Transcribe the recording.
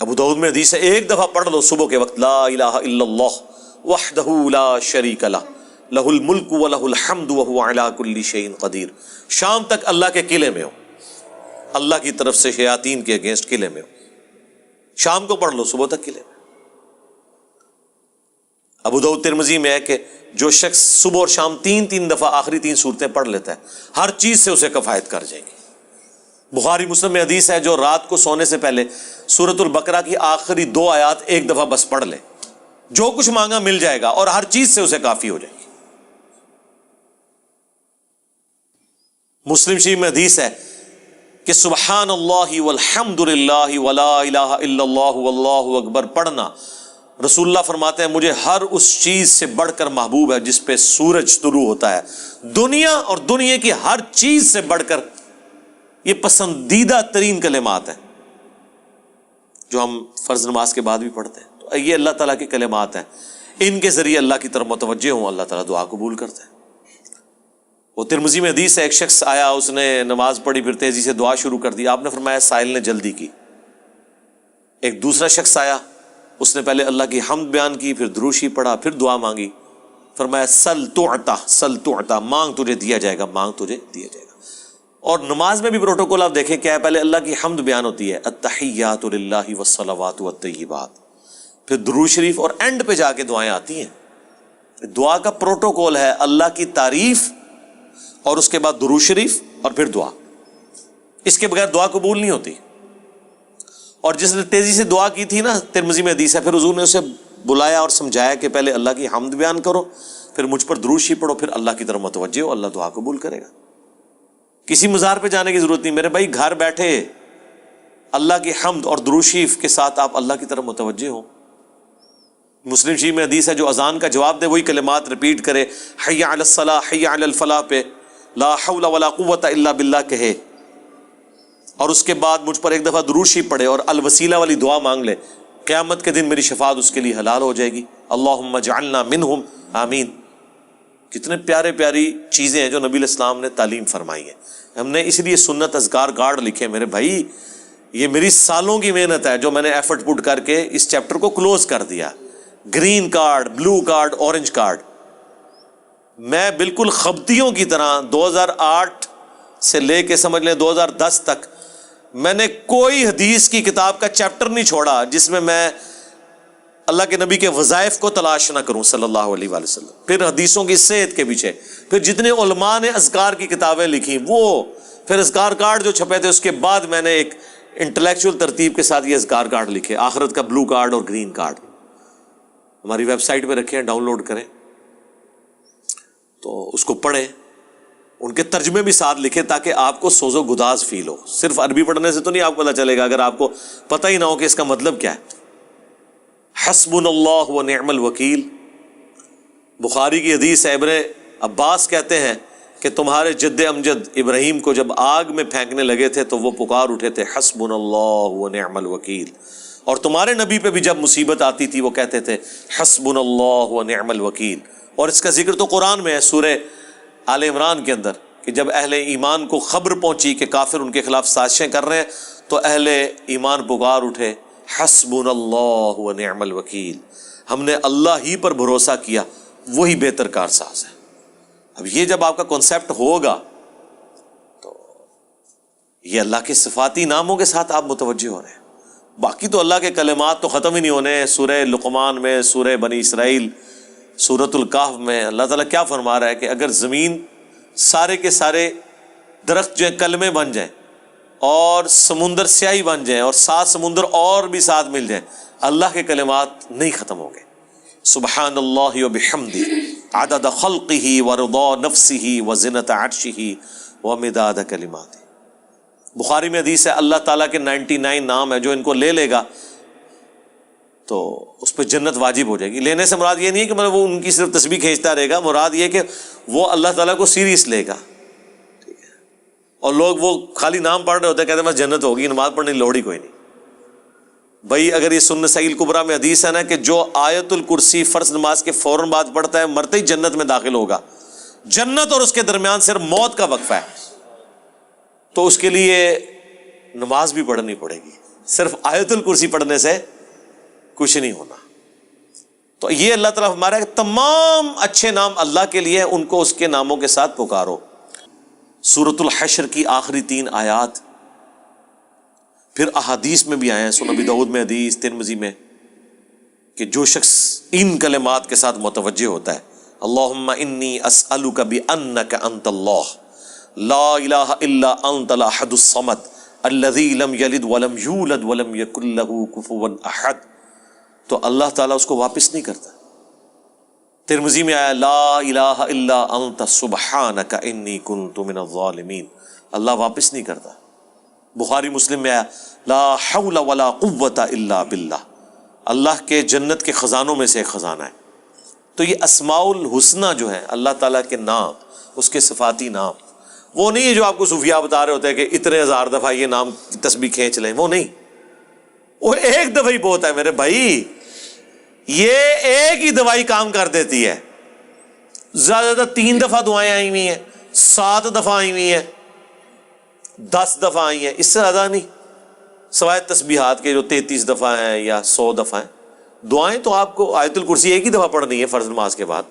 ابو داؤد میں حدیث ہے ایک دفعہ پڑھ لو صبح کے وقت، لا الہ الا اللہ وحدہ لا شریک لہ لہ الملک ولہ الحمد وہو علی کل شیء قدیر، شام تک اللہ کے قلعے میں ہو، اللہ کی طرف سے شیاطین کے اگینسٹ قلعے میں ہو، شام کو پڑھ لو صبح تک قلعے میں۔ ابو داؤد ترمذی میں ہے کہ جو شخص صبح اور شام تین دفعہ آخری 3 سورتیں پڑھ لیتا ہے ہر چیز سے اسے کفایت کر جائے گی۔ بخاری مسلم میں حدیث ہے جو رات کو سونے سے پہلے سورۃ البقرہ کی آخری 2 آیات ایک دفعہ بس پڑھ لے، جو کچھ مانگا مل جائے گا اور ہر چیز سے اسے کافی ہو جائے گی۔ مسلم شریف میں حدیث ہے کہ سبحان اللہ والحمد للہ ولا الہ الا اللہ واللہ اکبر پڑھنا، رسول اللہ فرماتے ہیں مجھے ہر اس چیز سے بڑھ کر محبوب ہے جس پہ سورج طلوع ہوتا ہے، دنیا اور دنیا کی ہر چیز سے بڑھ کر یہ پسندیدہ ترین کلمات ہیں جو ہم فرض نماز کے بعد بھی پڑھتے ہیں۔ تو یہ اللہ تعالیٰ کے کلمات ہیں، ان کے ذریعے اللہ کی طرف متوجہ ہوں، اللہ تعالیٰ دعا قبول کرتے ہیں۔ وہ ترمذی میں حدیث ہے ایک شخص آیا، اس نے نماز پڑھی پھر تیزی سے دعا شروع کر دی، آپ نے فرمایا سائل نے جلدی کی۔ ایک دوسرا شخص آیا، اس نے پہلے اللہ کی حمد بیان کی، پھر دروشی پڑھا، پھر دعا مانگی، فرمایا سل تعطا سل تعطا، مانگ تجھے دیا جائے گا، مانگ تجھے دیا جائے گا۔ اور نماز میں بھی پروٹوکول آپ دیکھیں کیا ہے، پہلے اللہ کی حمد بیان ہوتی ہے، التحیات للہ والصلوات والطیبات، پھر درود شریف، اور اینڈ پہ جا کے دعائیں آتی ہیں۔ دعا کا پروٹوکول ہے اللہ کی تعریف اور اس کے بعد درود شریف اور پھر دعا، اس کے بغیر دعا قبول نہیں ہوتی۔ اور جس نے تیزی سے دعا کی تھی نا، ترمذی میں حدیث ہے، پھر حضور نے اسے بلایا اور سمجھایا کہ پہلے اللہ کی حمد بیان کرو، پھر مجھ پر درود شریف پڑھو، پھر اللہ کی طرف متوجہ ہو، اللہ دعا قبول کرے گا۔ کسی مزار پہ جانے کی ضرورت نہیں میرے بھائی، گھر بیٹھے اللہ کی حمد اور درود شریف کے ساتھ آپ اللہ کی طرف متوجہ ہوں۔ مسلم شریف میں حدیث ہے جو اذان کا جواب دے وہی کلمات ریپیٹ کرے، حی علی الصلاح حی علی الفلاح پہ لا حول ولا قوت الا باللہ کہے، اور اس کے بعد مجھ پر ایک دفعہ درود شریف پڑھے اور الوسیلہ والی دعا مانگ لے، قیامت کے دن میری شفاعت اس کے لیے حلال ہو جائے گی، اللہم اجعلنا منہم آمین۔ کتنے پیارے پیاری چیزیں ہیں جو نبی علیہ السلام نے تعلیم فرمائی ہے۔ ہم نے اس لیے سنت اذکار کارڈ لکھے میرے بھائی، یہ میری سالوں کی محنت ہے جو میں نے ایفرٹ پٹ کر کے اس چیپٹر کو کلوز کر دیا۔ Green card, blue card, orange card, میں بالکل خبطیوں کی طرح 2008 سے لے کے سمجھ لیں 2010 تک میں نے کوئی حدیث کی کتاب کا چیپٹر نہیں چھوڑا جس میں میں اللہ کے نبی کے وظائف کو تلاش نہ کروں صلی اللہ علیہ وآلہ وسلم، پھر حدیثوں کی صحت کے پیچھے، پھر جتنے علماء نے اذکار کی کتابیں لکھی وہ، پھر اذکار کارڈ جو چھپے تھے، اس کے بعد میں نے ایک انٹلیکچوئل ترتیب کے ساتھ یہ اذکار کارڈ لکھے، آخرت کا بلو کارڈ اور گرین کارڈ، ہماری ویب سائٹ پہ رکھے ہیں، ڈاؤن لوڈ کریں تو اس کو پڑھیں، ان کے ترجمے بھی ساتھ لکھیں تاکہ آپ کو سوز و گداز فیل ہو۔ صرف عربی پڑھنے سے تو نہیں آپ کو پتہ چلے گا اگر آپ کو پتہ ہی نہ ہو کہ اس کا مطلب کیا ہے۔ حسبنا اللہ و نعم الوکیل، بخاری کی حدیث ہے، ابن عباس کہتے ہیں کہ تمہارے جد امجد ابراہیم کو جب آگ میں پھینکنے لگے تھے تو وہ پکار اٹھے تھے حسبنا اللہ و نعم الوکیل، اور تمہارے نبی پہ بھی جب مصیبت آتی تھی وہ کہتے تھے حسبنا اللہ و نعم الوکیل۔ اور اس کا ذکر تو قرآن میں ہے سورہ آل عمران کے اندر کہ جب اہل ایمان کو خبر پہنچی کہ کافر ان کے خلاف سازشیں کر رہے ہیں تو اہل ایمان پکار اٹھے حسبنا اللہ و نعم الوکیل، ہم نے اللہ ہی پر بھروسہ کیا، وہی بہتر کارساز ہے۔ اب یہ جب آپ کا کنسیپٹ ہوگا تو یہ اللہ کے صفاتی ناموں کے ساتھ آپ متوجہ ہو رہے ہیں۔ باقی تو اللہ کے کلمات تو ختم ہی نہیں ہونے، سورہ لقمان میں، سورہ بنی اسرائیل، سورۃ الکہف میں اللہ تعالیٰ کیا فرما رہا ہے کہ اگر زمین سارے کے سارے درخت جو ہیں کلمے بن جائیں اور سمندر سیاہی بن جائیں اور 7 سمندر اور بھی ساتھ مل جائیں، اللہ کے کلمات نہیں ختم ہوں گے۔ سبحان اللہ و بحمدہ عدد خلقہ ورضا نفسہ وزنۃ عرشہ ومداد کلماتہ۔ بخاری میں حدیث ہے اللہ تعالیٰ کے 99 نام ہیں، جو ان کو لے لے گا تو اس پہ جنت واجب ہو جائے گی۔ لینے سے مراد یہ نہیں ہے کہ وہ ان کی صرف تسبیح کھینچتا رہے گا، مراد یہ کہ وہ اللہ تعالیٰ کو سیریس لے گا، ٹھیک ہے۔ اور لوگ وہ خالی نام پڑھ رہے ہوتے ہیں، کہتے ہیں بس جنت ہوگی، نماز پڑھنے کی لوڑ ہی کوئی نہیں۔ بھائی اگر یہ سنن نسائی الکبریٰ میں حدیث ہے نا کہ جو آیت الکرسی فرض نماز کے فوراً بعد پڑھتا ہے مرتے ہی جنت میں داخل ہوگا، جنت اور اس کے درمیان صرف موت کا وقفہ ہے، تو اس کے لیے نماز بھی پڑھنی پڑے گی۔ صرف آیت الکرسی پڑھنے سے کچھ نہیں ہونا۔ تو یہ اللہ تعالیٰ ہمارا کہ تمام اچھے نام اللہ کے لیے، ان کو اس کے ناموں کے ساتھ پکارو۔ سورۃ الحشر کی آخری 3 آیات پھر احادیث میں بھی آئے ہیں، سنن ابی داؤد میں حدیث، ترمذی میں، کہ جو شخص ان کلمات کے ساتھ متوجہ ہوتا ہے، اللہم انی اسألک بانک انت اللہ لا الہ الا انت الاحد الصمد الذی لم یلد ولم یولد ولم یکن لہ کفوا احد، تو اللہ تعالیٰ اس کو واپس نہیں کرتا۔ ترمذی میں آیا لا الہ الا انت سبحانک انی کنت من الظالمین، اللہ واپس نہیں کرتا۔ بخاری مسلم میں آیا لا حول ولا قوت الا باللہ، اللہ کے جنت کے خزانوں میں سے ایک خزانہ ہے۔ تو یہ اسماء الحسنہ جو ہے اللہ تعالیٰ کے نام، اس کے صفاتی نام، وہ نہیں ہے جو آپ کو صوفیاء بتا رہے ہوتے ہیں کہ اتنے ہزار دفعہ یہ نام کی تسبیح کھینچ لیں، وہ نہیں، وہ ایک دفعہ ہی بہت ہے میرے بھائی، یہ ایک ہی دوائی کام کر دیتی ہے۔ زیادہ تر 3 دفعہ دعائیں آئی ہوئی ہیں، 7 دفعہ آئی ہوئی ہیں، 10 دفعہ آئی ہیں، اس سے زیادہ نہیں، سوائے تسبیحات کے جو 33 دفعہ ہیں یا 100 دفعہ ہیں۔ دعائیں تو آپ کو آیت الکرسی ایک ہی دفعہ پڑھنی ہے فرض نماز کے بعد،